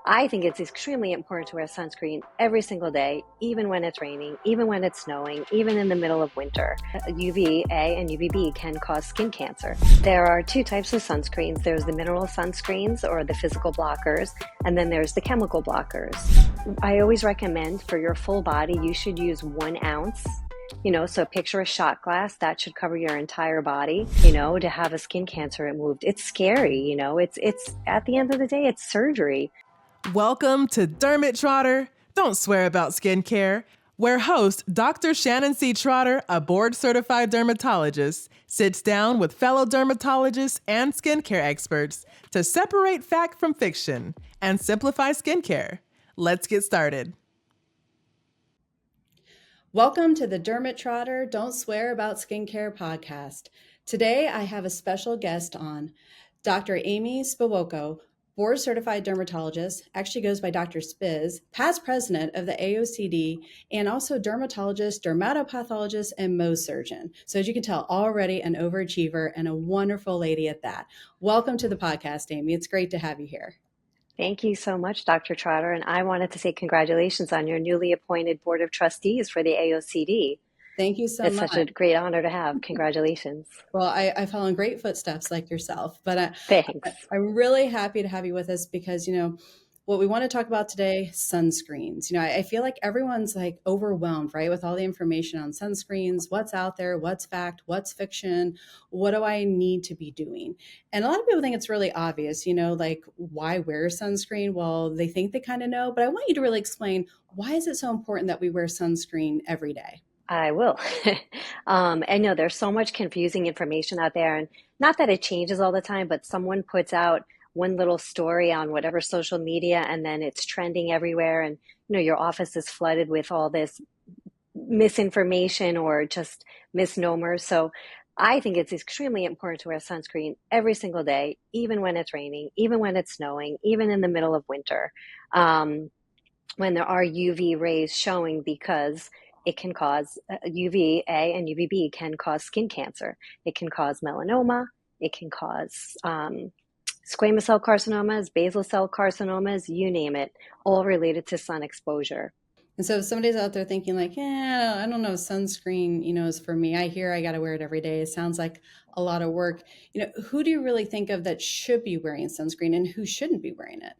I think it's extremely important to wear sunscreen every single day, even when it's raining, even when it's snowing, even in the middle of winter. UVA and UVB can cause skin cancer. There are two types of sunscreens. There's the mineral sunscreens, or the physical blockers, and then there's the chemical blockers. I always recommend for your full body, you should use 1 ounce. So picture a shot glass that should cover your entire body. To have a skin cancer removed, it's scary. It's at the end of the day, it's surgery. Welcome to Derm-It Trotter, Don't Swear About Skincare, where host Dr. Shannon C. Trotter, a board-certified dermatologist, sits down with fellow dermatologists and skincare experts to separate fact from fiction and simplify skincare. Let's get started. Welcome to the Derm-It Trotter, Don't Swear About Skincare podcast. Today, I have a special guest on, Dr. Amy Spizuoco, board-certified dermatologist, actually goes by Dr. Spiz, past president of the AOCD, and also dermatologist, dermatopathologist, and Mohs surgeon. So as you can tell, already an overachiever and a wonderful lady at that. Welcome to the podcast, Amy. It's great to have you here. Thank you so much, Dr. Trotter. And I wanted to say congratulations on your newly appointed Board of Trustees for the AOCD. Thank you so much. It's such a great honor to have. Congratulations. Well, I follow in great footsteps like yourself, but Thanks. I'm really happy to have you with us because, what we want to talk about today, sunscreens. I feel like everyone's like overwhelmed, right? With all the information on sunscreens, what's out there, what's fact, what's fiction, what do I need to be doing? And a lot of people think it's really obvious, like why wear sunscreen? Well, they think they kind of know, but I want you to really explain, why is it so important that we wear sunscreen every day? I will. I know there's so much confusing information out there, and not that it changes all the time, but someone puts out one little story on whatever social media, and then it's trending everywhere, and your office is flooded with all this misinformation or just misnomers. So I think it's extremely important to wear sunscreen every single day, even when it's raining, even when it's snowing, even in the middle of winter, when there are UV rays showing, because it can cause UVA and UVB can cause skin cancer. It can cause melanoma. It can cause squamous cell carcinomas, basal cell carcinomas, you name it, all related to sun exposure. And so if somebody's out there thinking like, yeah, I don't know, sunscreen, is for me. I hear I got to wear it every day. It sounds like a lot of work. Who do you really think of that should be wearing sunscreen and who shouldn't be wearing it?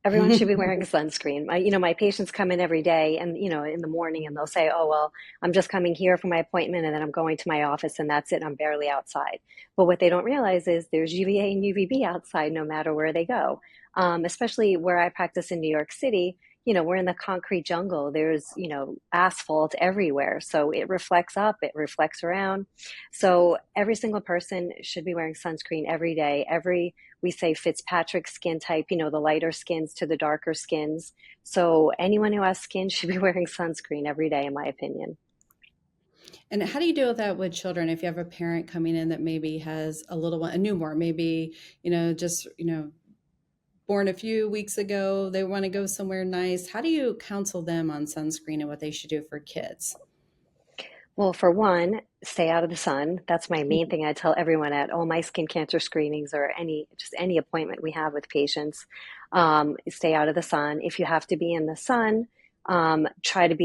Everyone should be wearing sunscreen. My patients come in every day and, in the morning, and they'll say, oh, well, I'm just coming here for my appointment and then I'm going to my office and that's it. I'm barely outside. But what they don't realize is there's UVA and UVB outside no matter where they go. Especially where I practice in New York City, we're in the concrete jungle. There's, asphalt everywhere. So it reflects up, it reflects around. So every single person should be wearing sunscreen every day. We say Fitzpatrick skin type, the lighter skins to the darker skins. So anyone who has skin should be wearing sunscreen every day, in my opinion. And how do you deal with that with children? If you have a parent coming in that maybe has a little one, a newborn, maybe, born a few weeks ago, they want to go somewhere nice. How do you counsel them on sunscreen and what they should do for kids? Well, for one, stay out of the sun. That's my main thing I tell everyone at all my skin cancer screenings or any appointment we have with patients. Stay out of the sun. If you have to be in the sun, try to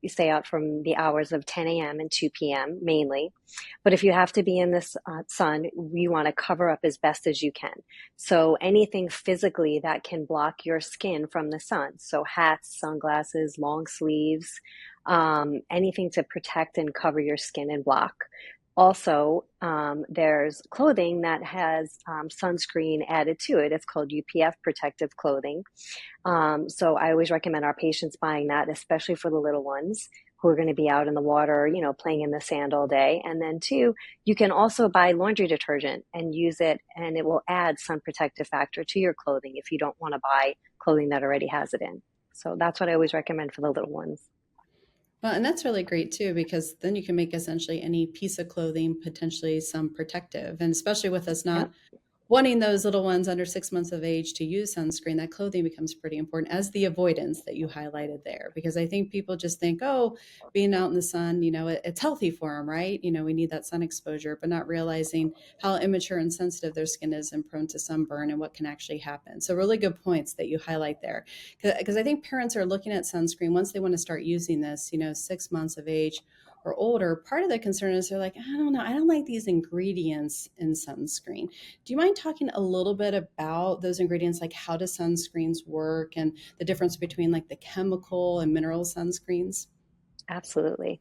stay out from the hours of 10 a.m. and 2 p.m. mainly. But if you have to be in the sun, you want to cover up as best as you can. So anything physically that can block your skin from the sun. So hats, sunglasses, long sleeves, anything to protect and cover your skin and block. Also, there's clothing that has sunscreen added to it. It's called UPF protective clothing. So I always recommend our patients buying that, especially for the little ones who are going to be out in the water, playing in the sand all day. And then two, you can also buy laundry detergent and use it, and it will add sun protective factor to your clothing if you don't want to buy clothing that already has it in. So that's what I always recommend for the little ones. Well, and that's really great too, because then you can make essentially any piece of clothing potentially some protective, and especially with us not wanting those little ones under 6 months of age to use sunscreen, that clothing becomes pretty important, as the avoidance that you highlighted there. Because I think people just think, oh, being out in the sun, it's healthy for them, right? We need that sun exposure, but not realizing how immature and sensitive their skin is and prone to sunburn and what can actually happen. So really good points that you highlight there. Because I think parents are looking at sunscreen once they want to start using this, 6 months of age or older. Part of the concern is they're like, I don't know, I don't like these ingredients in sunscreen. Do you mind talking a little bit about those ingredients, like how do sunscreens work and the difference between like the chemical and mineral sunscreens? Absolutely.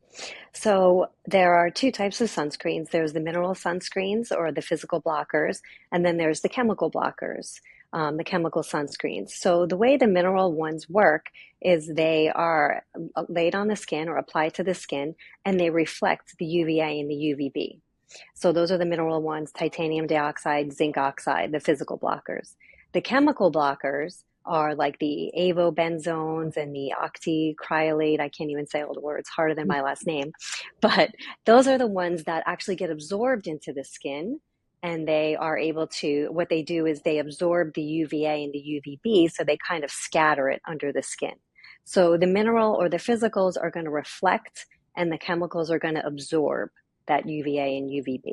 So there are two types of sunscreens. There's the mineral sunscreens or the physical blockers, and then there's the chemical blockers, the chemical sunscreens. So the way the mineral ones work is they are laid on the skin or applied to the skin, and they reflect the UVA and the UVB. So those are the mineral ones: titanium dioxide, zinc oxide, the physical blockers. The chemical blockers are like the avobenzones and the octicryolate. I can't even say all the words, harder than my last name. But those are the ones that actually get absorbed into the skin. And they are able to, what they do is they absorb the UVA and the UVB, so they kind of scatter it under the skin. So the mineral or the physicals are going to reflect, and the chemicals are going to absorb that UVA and UVB.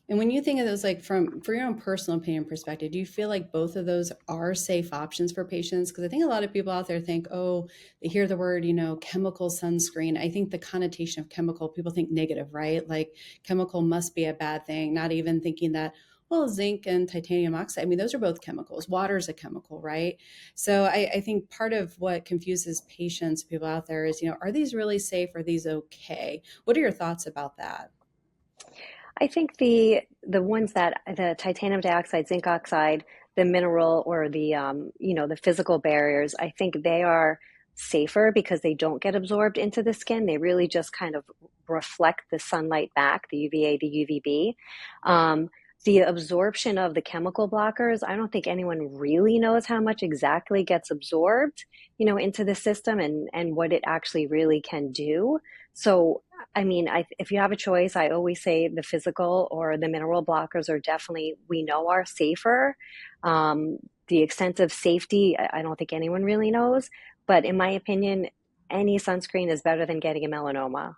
And when you think of those, like for your own personal opinion perspective, do you feel like both of those are safe options for patients? Because I think a lot of people out there think, oh, they hear the word, chemical sunscreen. I think the connotation of chemical, people think negative, right? Like chemical must be a bad thing, not even thinking that, well, zinc and titanium oxide, I mean, those are both chemicals. Water is a chemical, right? So I think part of what confuses patients, people out there is, are these really safe? Are these okay? What are your thoughts about that? I think the ones that the titanium dioxide, zinc oxide, the mineral or the the physical barriers, I think they are safer because they don't get absorbed into the skin. They really just kind of reflect the sunlight back, the UVA, the UVB. Um, the absorption of the chemical blockers, I don't think anyone really knows how much exactly gets absorbed, into the system and what it actually really can do. So I mean, if you have a choice, I always say the physical or the mineral blockers are definitely, we know, are safer. The extent of safety, I don't think anyone really knows. But in my opinion, any sunscreen is better than getting a melanoma.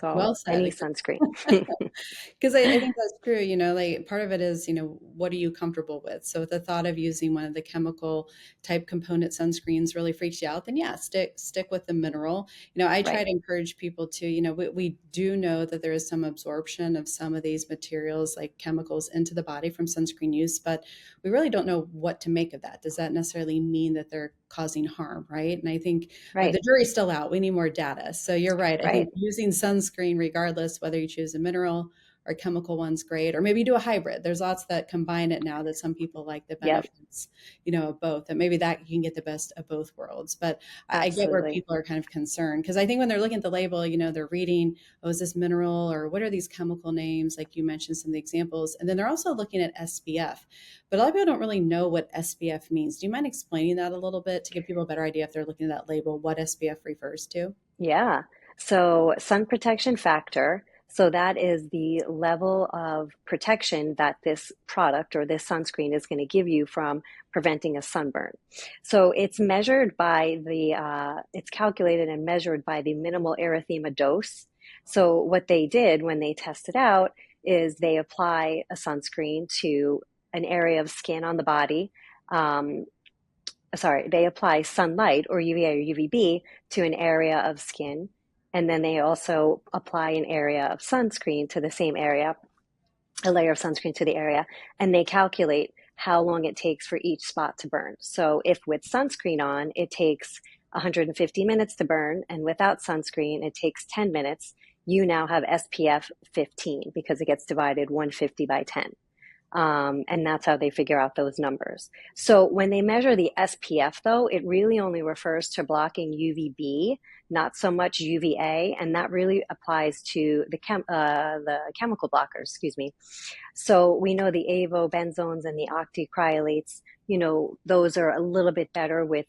Well So any said. sunscreen. Because I think that's true, like part of it is, what are you comfortable with? So if the thought of using one of the chemical type component sunscreens really freaks you out, then yeah, stick with the mineral. I try Right, to encourage people to, we do know that there is some absorption of some of these materials like chemicals into the body from sunscreen use, but we really don't know what to make of that. Does that necessarily mean that they're causing harm, right? And I think right, the jury's still out. We need more data. So you're right. I think right. using sunscreen, regardless whether you choose a mineral or chemical one's great, or maybe you do a hybrid. There's lots that combine it now that some people like the Yep, benefits, of both. And maybe that you can get the best of both worlds. But I get where absolutely. people are kind of concerned because I think when they're looking at the label, they're reading, oh, is this mineral or what are these chemical names? Like you mentioned some of the examples. And then they're also looking at SPF. But a lot of people don't really know what SPF means. Do you mind explaining that a little bit to give people a better idea if they're looking at that label, what SPF refers to? Yeah. So sun protection factor. So that is the level of protection that this product or this sunscreen is going to give you from preventing a sunburn. So it's measured by it's calculated and measured by the minimal erythema dose. So what they did when they tested out is they apply a sunscreen to an area of skin on the body. Um, they apply sunlight or UVA or UVB to an area of skin, and then they also apply an area of sunscreen to the same area, a layer of sunscreen to the area, and they calculate how long it takes for each spot to burn. So if with sunscreen on, it takes 150 minutes to burn, and without sunscreen, it takes 10 minutes, you now have SPF 15 because it gets divided 150 by 10. And that's how they figure out those numbers. So when they measure the SPF, though, it really only refers to blocking UVB, not so much UVA, and that really applies to the chemical blockers. Excuse me. So we know the avobenzones and the octicryolates. Those are a little bit better with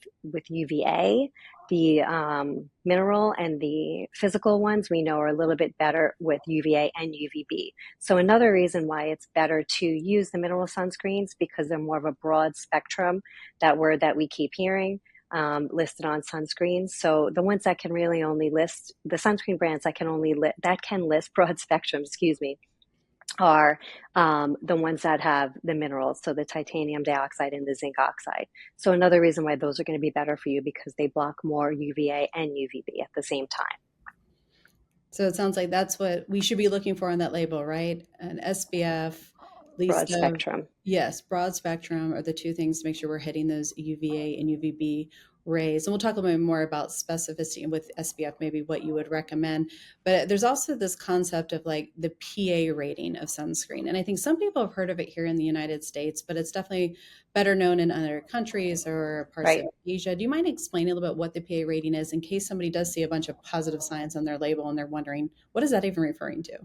UVA, The mineral and the physical ones we know are a little bit better with UVA and UVB. So another reason why it's better to use the mineral sunscreens because they're more of a broad spectrum, that word that we keep hearing, listed on sunscreens. So the ones that can really only list the sunscreen brands that can only that can list broad spectrum, excuse me, are the ones that have the minerals, so the titanium dioxide and the zinc oxide. So another reason why those are going to be better for you because they block more UVA and UVB at the same time. So it sounds like that's what we should be looking for on that label, right? An SPF, at Broad least of, spectrum. yes, broad spectrum are the two things to make sure we're hitting those UVA and UVB rays. And we'll talk a little bit more about specificity with SPF, maybe what you would recommend. But there's also this concept of like the PA rating of sunscreen. And I think some people have heard of it here in the United States, but it's definitely better known in other countries or parts of Right. Asia. Do you mind explaining a little bit what the PA rating is in case somebody does see a bunch of positive signs on their label and they're wondering, what is that even referring to?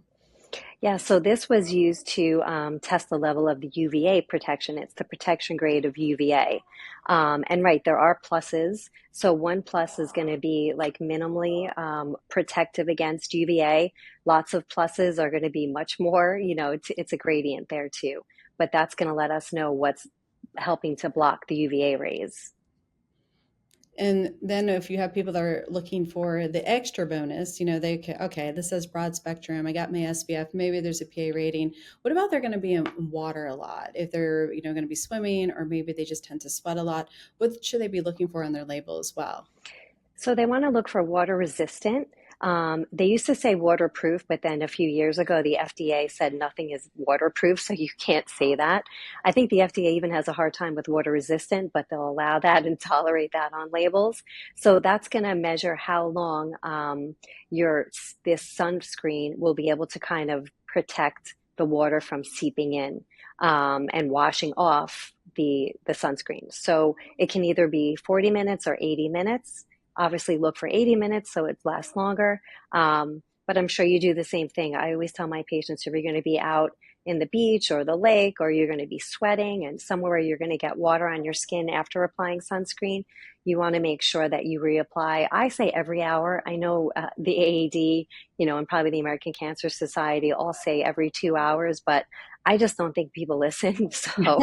Yeah, so this was used to test the level of the UVA protection. It's the protection grade of UVA. And right, there are pluses. So one plus is going to be like minimally protective against UVA. Lots of pluses are going to be much more, it's a gradient there too. But that's going to let us know what's helping to block the UVA rays. And then if you have people that are looking for the extra bonus, they can, okay, this says broad spectrum. I got my SPF. Maybe there's a PA rating. What about they're going to be in water a lot? If they're, going to be swimming, or maybe they just tend to sweat a lot, what should they be looking for on their label as well? So they want to look for water resistant. They used to say waterproof, but then a few years ago, the FDA said nothing is waterproof, so you can't say that. I think the FDA even has a hard time with water resistant, but they'll allow that and tolerate that on labels. So that's going to measure how long this sunscreen will be able to kind of protect the water from seeping in and washing off the sunscreen. So it can either be 40 minutes or 80 minutes. Obviously look for 80 minutes so it lasts longer. But I'm sure you do the same thing. I always tell my patients if you're going to be out in the beach or the lake or you're going to be sweating and somewhere where you're going to get water on your skin after applying sunscreen, you want to make sure that you reapply. I say every hour. I know the AAD, and probably the American Cancer Society all say every 2 hours, but I just don't think people listen. So,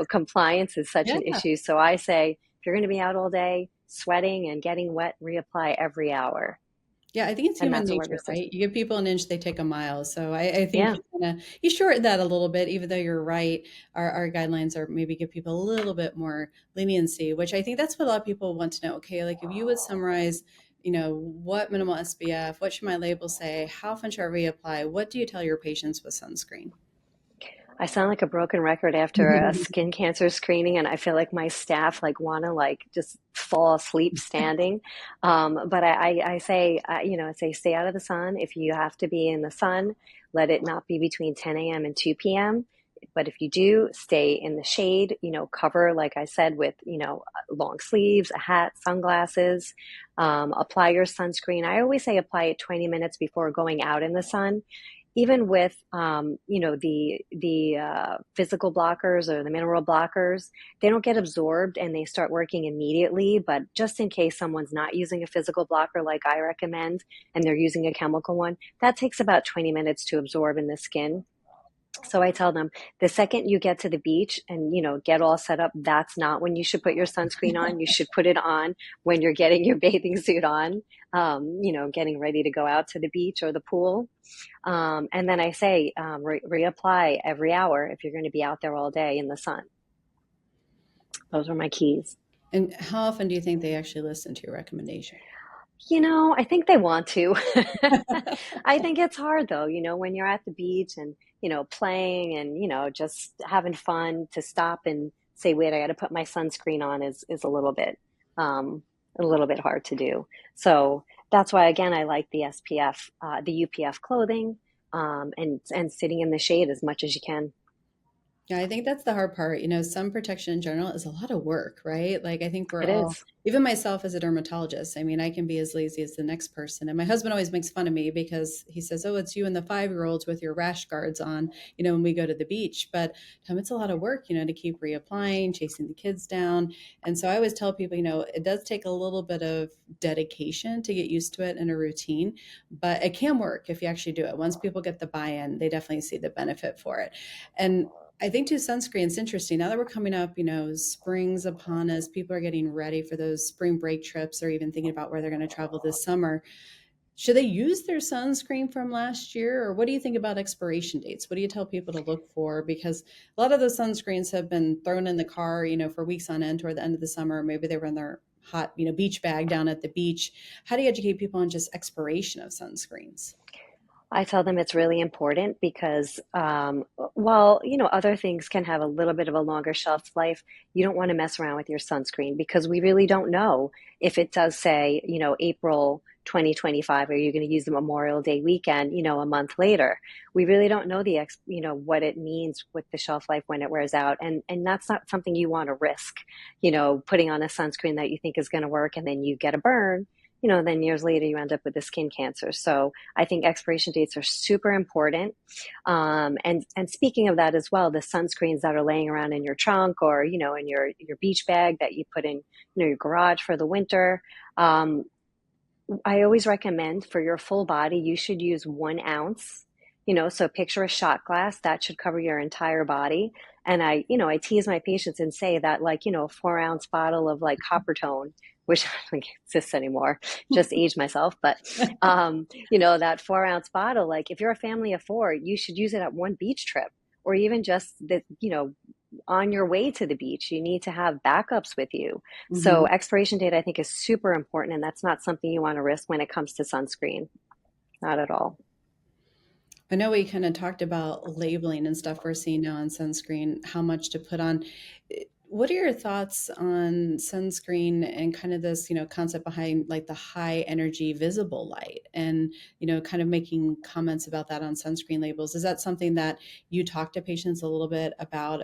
compliance is such Yeah. an issue. So I say, if you're going to be out all day, sweating and getting wet, reapply every hour. Yeah, I think it's And human that's what we're nature, going to. right? You give people an inch, they take a mile. So I think Yeah. you shorten that a little bit, even though you're right. Our guidelines are maybe give people a little bit more leniency, which I think that's what a lot of people want to know. Okay, like if you would summarize, what minimal SPF, what should my label say? How often should I reapply? What do you tell your patients with sunscreen? I sound like a broken record after a skin cancer screening, and I feel like my staff want to just fall asleep standing. But I say, I say stay out of the sun. If you have to be in the sun, let it not be between 10 a.m. and 2 p.m. But if you do, stay in the shade, cover, like I said, with, long sleeves, a hat, sunglasses, apply your sunscreen. I always say apply it 20 minutes before going out in the sun. Even with the physical blockers or the mineral blockers, they don't get absorbed and they start working immediately. But just in case someone's not using a physical blocker like I recommend and they're using a chemical one, that takes about 20 minutes to absorb in the skin. So I tell them the second you get to the beach and, get all set up, that's not when you should put your sunscreen on. You should put it on when you're getting your bathing suit on, getting ready to go out to the beach or the pool. And then I say, reapply every hour if you're going to be out there all day in the sun. Those are my keys. And how often do you think they actually listen to your recommendation? I think they want to. I think it's hard though, when you're at the beach and, playing and, just having fun to stop and say, wait, I got to put my sunscreen on is a little bit hard to do. So that's why, again, I like the SPF, the UPF clothing, and sitting in the shade as much as you can. Yeah, I think that's the hard part. Sun protection in general is a lot of work, right? Like, I think we're It all, is. even myself as a dermatologist, I mean, I can be as lazy as the next person. And my husband always makes fun of me because he says, "Oh, it's you and the 5-year-olds with your rash guards on, when we go to the beach." But it's a lot of work, to keep reapplying, chasing the kids down. And so I always tell people, it does take a little bit of dedication to get used to it in a routine, but it can work if you actually do it. Once people get the buy in, they definitely see the benefit for it. And I think too, sunscreen's interesting. Now that we're coming up, spring's upon us, people are getting ready for those spring break trips or even thinking about where they're going to travel this summer. Should they use their sunscreen from last year? Or what do you think about expiration dates? What do you tell people to look for? Because a lot of those sunscreens have been thrown in the car, for weeks on end toward the end of the summer. Maybe they were in their hot, beach bag down at the beach. How do you educate people on just expiration of sunscreens? I tell them it's really important because while other things can have a little bit of a longer shelf life, you don't want to mess around with your sunscreen because we really don't know if it does say April 2025. Are you going to use the Memorial Day weekend a month later? We really don't know what it means with the shelf life when it wears out, and that's not something you want to risk. Putting on a sunscreen that you think is going to work and then you get a burn. Then years later you end up with the skin cancer. So I think expiration dates are super important. And speaking of that as well, the sunscreens that are laying around in your trunk or in your beach bag that you put in your garage for the winter. Um, I always recommend for your full body you should use 1 ounce. So picture a shot glass that should cover your entire body. And I tease my patients and say that like a 4 ounce bottle of like copper tone, which I don't think exists anymore, just aged myself. But that 4 ounce bottle, like if you're a family of four, you should use it at one beach trip, or even just on your way to the beach. You need to have backups with you. So Mhm. expiration date, I think, is super important, and that's not something you want to risk when it comes to sunscreen. Not at all. I know we kind of talked about labeling and stuff we're seeing now on sunscreen, how much to put on. What are your thoughts on sunscreen and kind of this, concept behind like the high energy visible light and, kind of making comments about that on sunscreen labels? Is that something that you talk to patients a little bit about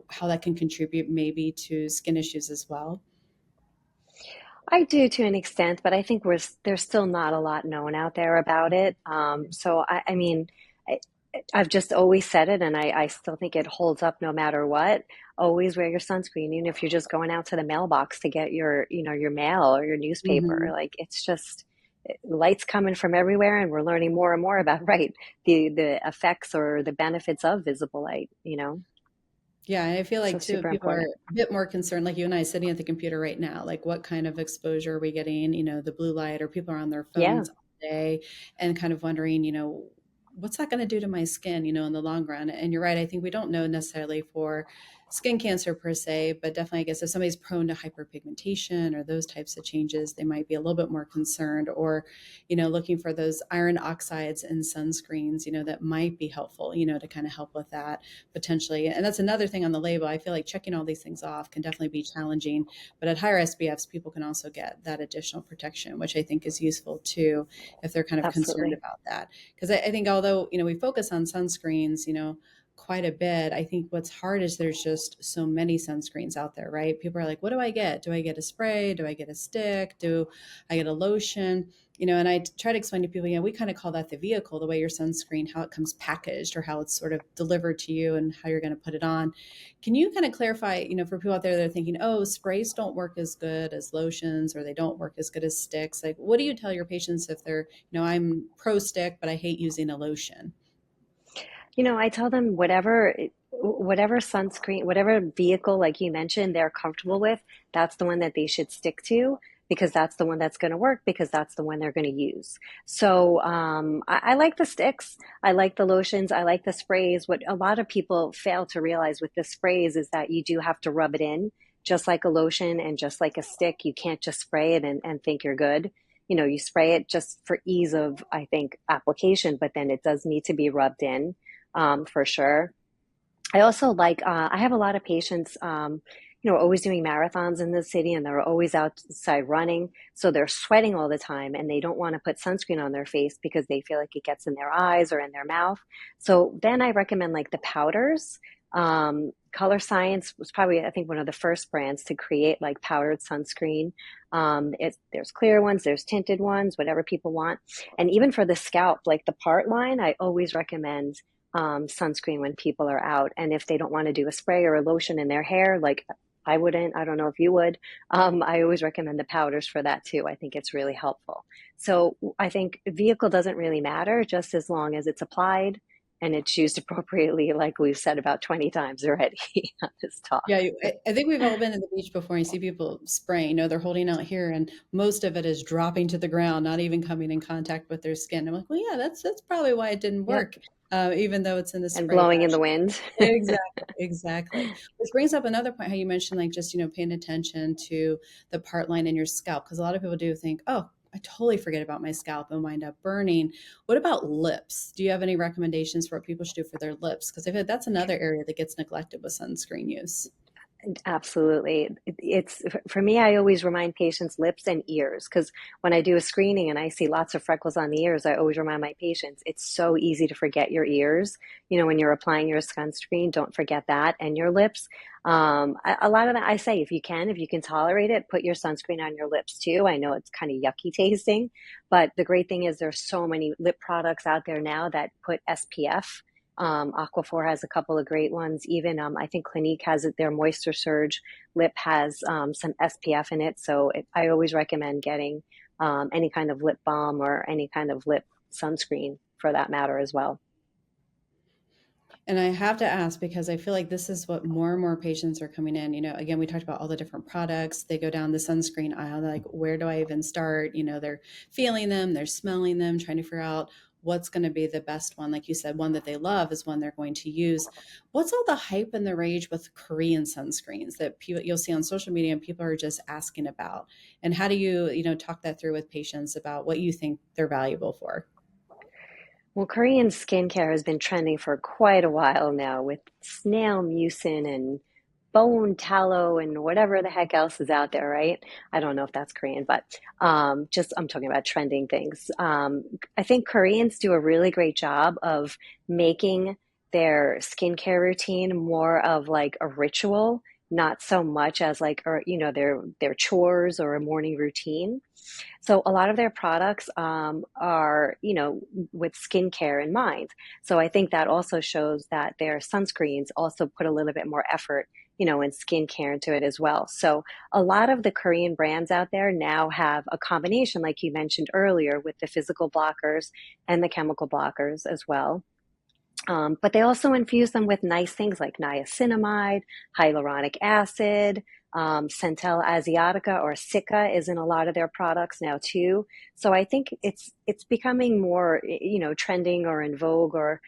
how that can contribute maybe to skin issues as well? I do to an extent, but I think there's still not a lot known out there about it. So I mean, I, I've just always said it, and I still think it holds up no matter what. Always wear your sunscreen, even if you're just going out to the mailbox to get your mail or your newspaper. Hmm. Like it's just light's coming from everywhere, and we're learning more and more about right the effects or the benefits of visible light. Yeah, and I feel So like too, super people are important. a bit more concerned, like you and I sitting at the computer right now, like what kind of exposure are we getting, the blue light, or people are on their Yeah, phones all day and kind of wondering, what's that going to do to my skin, in the long run? And you're right, I think we don't know necessarily for skin cancer per se, but definitely I guess if somebody's prone to hyperpigmentation or those types of changes, they might be a little bit more concerned or, looking for those iron oxides in sunscreens, that might be helpful, to kind of help with that potentially. And that's another thing on the label. I feel like checking all these things off can definitely be challenging, but at higher SPFs, people can also get that additional protection, which I think is useful too if they're kind of concerned absolutely. about that. Because I think although we focus on sunscreens, quite a bit. I think what's hard is there's just so many sunscreens out there, right? People are like, what do I get? Do I get a spray? Do I get a stick? Do I get a lotion? And I try to explain to people, we kind of call that the vehicle, the way your sunscreen, how it comes packaged or how it's sort of delivered to you and how you're going to put it on. Can you kind of clarify, for people out there that are thinking, oh, sprays don't work as good as lotions or they don't work as good as sticks? Like, what do you tell your patients if they're, I'm pro stick, but I hate using a lotion? I tell them whatever sunscreen, whatever vehicle, like you mentioned, they're comfortable with, that's the one that they should stick to because that's the one that's going to work because that's the one they're going to use. So I like the sticks. I like the lotions. I like the sprays. What a lot of people fail to realize with the sprays is that you do have to rub it in just like a lotion and just like a stick. You can't just spray it and think you're good. You spray it just for ease of, I think, application, but then it does need to be rubbed in for sure. I also I have a lot of patients, always doing marathons in the city and they're always outside running. So they're sweating all the time and they don't want to put sunscreen on their face because they feel like it gets in their eyes or in their mouth. So then I recommend like the powders. Color Science was probably, I think, one of the first brands to create like powdered sunscreen. There's clear ones, there's tinted ones, whatever people want. And even for the scalp, like the part line, I always recommend sunscreen when people are out. And if they don't want to do a spray or a lotion in their hair, like I wouldn't, I don't know if you would. I always recommend the powders for that too. I think it's really helpful. So I think vehicle doesn't really matter just as long as it's applied and it's used appropriately, like we've said about 20 times already on this talk. Yeah, I think we've all been at the beach before and you see people spraying. They're holding out here, and most of it is dropping to the ground, not even coming in contact with their skin. I'm like, well, yeah, that's probably why it didn't Yep. work, even though it's in the And spray blowing in the fashion. wind. Exactly, exactly. Which brings up another point, how you mentioned like just, paying attention to the part line in your scalp. Because a lot of people do think, oh, I totally forget about my scalp and wind up burning. What about lips? Do you have any recommendations for what people should do for their lips? Because I feel like that's another area that gets neglected with sunscreen use. Absolutely. It's for me, I always remind patients lips and ears because when I do a screening and I see lots of freckles on the ears, I always remind my patients it's so easy to forget your ears. When you're applying your sunscreen, don't forget that and your lips. A lot of that I say, if you can tolerate it, put your sunscreen on your lips too. I know it's kind of yucky tasting, but the great thing is there's so many lip products out there now that put SPF. Aquaphor has a couple of great ones. Even I think Clinique has it. Their Moisture Surge lip has some SPF in it. So I always recommend getting any kind of lip balm or any kind of lip sunscreen for that matter as well. And I have to ask because I feel like this is what more and more patients are coming in. Again, we talked about all the different products. They go down the sunscreen aisle, they're like, where do I even start? They're feeling them, they're smelling them, trying to figure out what's going to be the best one. Like you said, one that they love is one they're going to use. What's all the hype and the rage with Korean sunscreens that people you'll see on social media and people are just asking about? And how do you talk that through with patients about what you think they're valuable for? Well, Korean skincare has been trending for quite a while now with snail mucin and bone tallow and whatever the heck else is out there, right? I don't know if that's Korean, but just I'm talking about trending things. I think Koreans do a really great job of making their skincare routine more of like a ritual, not so much as like or their chores or a morning routine. So a lot of their products are, with skincare in mind. So I think that also shows that their sunscreens also put a little bit more effort, in skincare into it as well. So a lot of the Korean brands out there now have a combination, like you mentioned earlier, with the physical blockers and the chemical blockers as well. But they also infuse them with nice things like niacinamide, hyaluronic acid, Centella asiatica or Sika is in a lot of their products now too. So I think it's becoming more, trending or in vogue or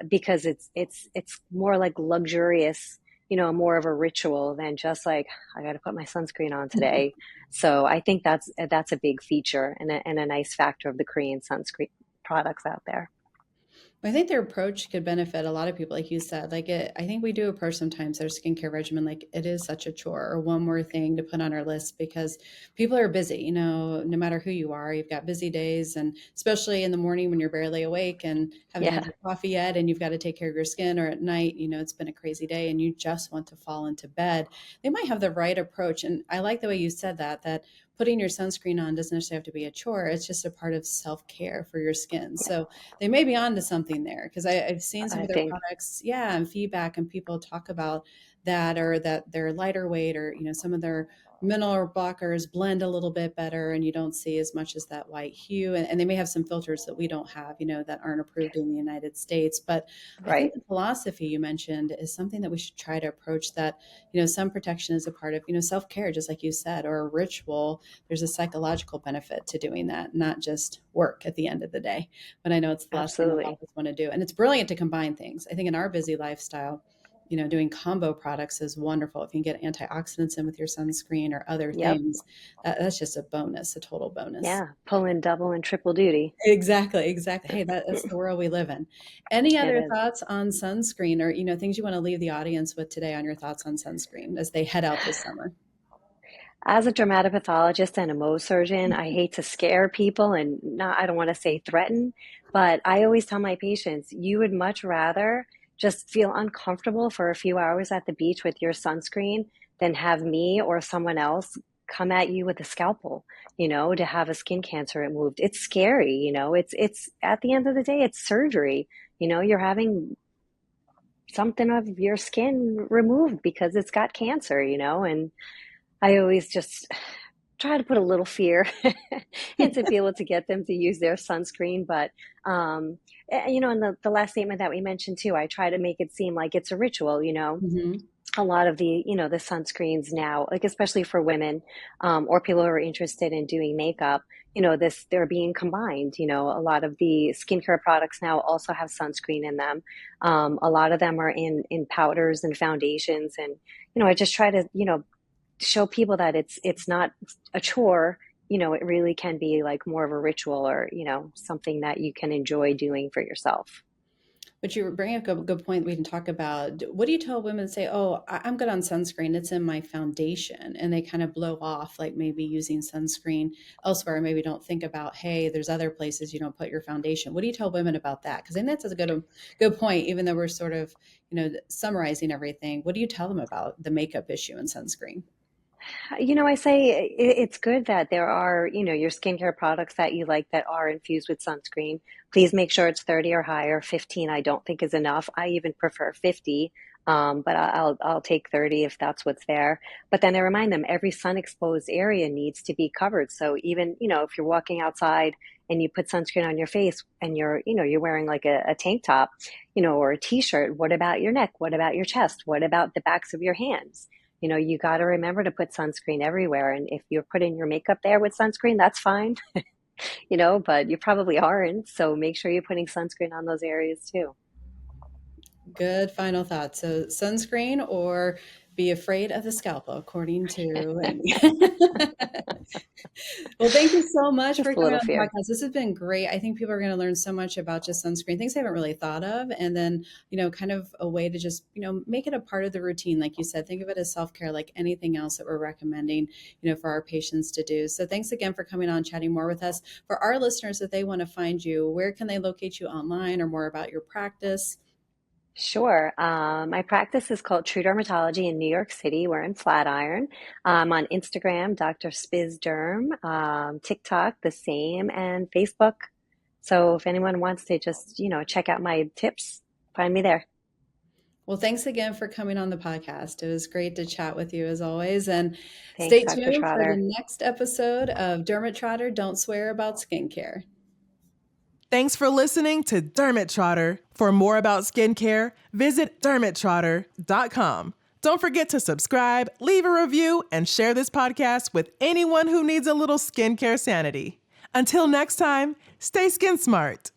because it's more like luxurious, more of a ritual than just like I got to put my sunscreen on today. So I think that's a big feature and a nice factor of the Korean sunscreen products out there. I think their approach could benefit a lot of people, like you said. I think we do approach sometimes their skincare regimen like it is such a chore or one more thing to put on our list because people are busy. No matter who you are, you've got busy days, and especially in the morning when you're barely awake and haven't had Yeah, your coffee yet, and you've got to take care of your skin, or at night, it's been a crazy day, and you just want to fall into bed. They might have the right approach, and I like the way you said that putting your sunscreen on doesn't necessarily have to be a chore. It's just a part of self care for your skin. So they may be onto something there because I've seen some I of their think products, yeah, and feedback, and people talk about that or that they're lighter weight or some of their mineral blockers blend a little bit better and you don't see as much as that white hue and they may have some filters that we don't have that aren't approved in the United States. But I think right. the philosophy you mentioned is something that we should try to approach, that sun protection is a part of self-care, just like you said, or a ritual. There's a psychological benefit to doing that, not just work at the end of the day. But I know it's the last thing a lot Absolutely. of us want to do. And it's brilliant to combine things. I think in our busy lifestyle, doing combo products is wonderful. If you can get antioxidants in with your sunscreen or other Yep. things, that's just a bonus, a total bonus. Yeah. Pulling double and triple duty. Exactly, exactly. Hey, that's the world we live in. Any It other is. thoughts on sunscreen or, things you want to leave the audience with today on your thoughts on sunscreen as they head out this summer? As a dermatopathologist and a Mohs surgeon, I hate to scare people and not, I don't want to say threaten, but I always tell my patients, you would much rather just feel uncomfortable for a few hours at the beach with your sunscreen than have me or someone else come at you with a scalpel, to have a skin cancer removed. It's scary, it's at the end of the day, it's surgery. You're having something of your skin removed because it's got cancer, and I always just try to put a little fear into people to get them to use their sunscreen. But, and the last statement that we mentioned too, I try to make it seem like it's a ritual, Mm-hmm. a lot of the sunscreens now, like especially for women, or people who are interested in doing makeup, they're being combined. A lot of the skincare products now also have sunscreen in them. A lot of them are in powders and foundations, and I just try to show people that it's not a chore. It really can be like more of a ritual, or something that you can enjoy doing for yourself. But you bring up a good point we can talk about. What do you tell women say, oh, I'm good on sunscreen, it's in my foundation, and they kind of blow off like maybe using sunscreen elsewhere, maybe don't think about, hey, there's other places you don't put your foundation. What do you tell women about that? Because I think that's a good point, even though we're sort of, summarizing everything. What do you tell them about the makeup issue and sunscreen? I say it's good that there are, your skincare products that you like that are infused with sunscreen. Please make sure it's 30 or higher. 15, I don't think is enough. I even prefer 50, but I'll take 30 if that's what's there. But then I remind them every sun exposed area needs to be covered. So even, if you're walking outside and you put sunscreen on your face and you're wearing like a tank top, or a t-shirt, what about your neck? What about your chest? What about the backs of your hands? You got to remember to put sunscreen everywhere. And if you're putting your makeup there with sunscreen, that's fine, but you probably aren't. So make sure you're putting sunscreen on those areas too. Good final thought. So sunscreen or be afraid of the scalpel, according to Amy. Well, thank you so much for Just a coming little on the fear. podcast. This has been great. I think people are going to learn so much about just sunscreen, things they haven't really thought of. And then, kind of a way to just, make it a part of the routine. Like you said, think of it as self-care, like anything else that we're recommending, for our patients to do. So thanks again for coming on, chatting more with us. For our listeners, if they want to find you, where can they locate you online or more about your practice? Sure. My practice is called True Dermatology in New York City. We're in Flatiron. On Instagram, Dr. Spiz Derm, TikTok, the same, and Facebook. So if anyone wants to just, check out my tips, find me there. Well, thanks again for coming on the podcast. It was great to chat with you as always. And Thanks, stay Dr. tuned for the Trotter. next episode of Derm-It Trotter, Don't Swear About Skincare. Thanks for listening to Derm-It Trotter. For more about skincare, visit dermittrotter.com. Don't forget to subscribe, leave a review, and share this podcast with anyone who needs a little skincare sanity. Until next time, stay skin smart.